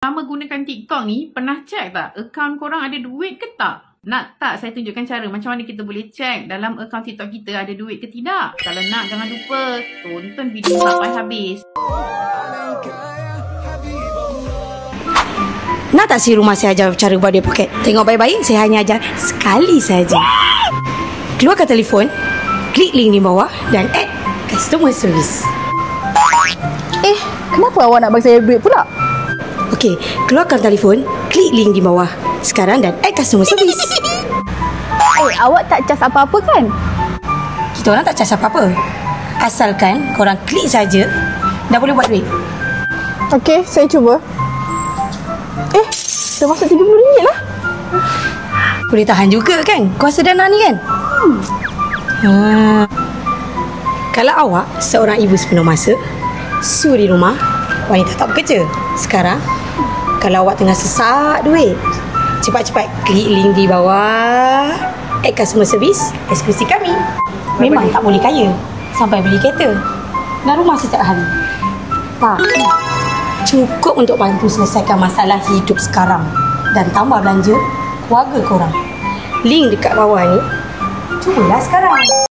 Selama gunakan TikTok ni, pernah cek tak akaun korang ada duit ke tak? Nak tak saya tunjukkan cara macam mana kita boleh cek dalam akaun TikTok kita ada duit ke tidak? Kalau nak, jangan lupa tonton video sampai habis. Nak tak si rumah saya ajar cara buat dia poket? Tengok baik-baik, saya hanya ajar sekali saja. Keluarkan telefon, klik link di bawah dan add customer service. Kenapa awak nak bagi saya duit pula? Okey, keluarkan telefon, klik link di bawah sekarang dan add customer service. Awak tak cas apa-apa kan? Kita orang tak cas apa-apa. Asalkan korang klik saja, dah boleh buat duit. Okey, saya cuba. Dah masuk RM30 lah. Boleh tahan juga kan? Kuasa dana ni kan? Kalau awak seorang ibu sepenuh masa, suri rumah, wanita tak bekerja. Sekarang, kalau awak tengah sesak duit, cepat-cepat klik link di bawah, add customer service, eksklusi kami. Memang tak boleh kaya sampai beli kereta dan rumah setiap hari. Tak, cukup untuk bantu selesaikan masalah hidup sekarang dan tambah belanja keluarga korang. Link dekat bawah ni, cubalah sekarang.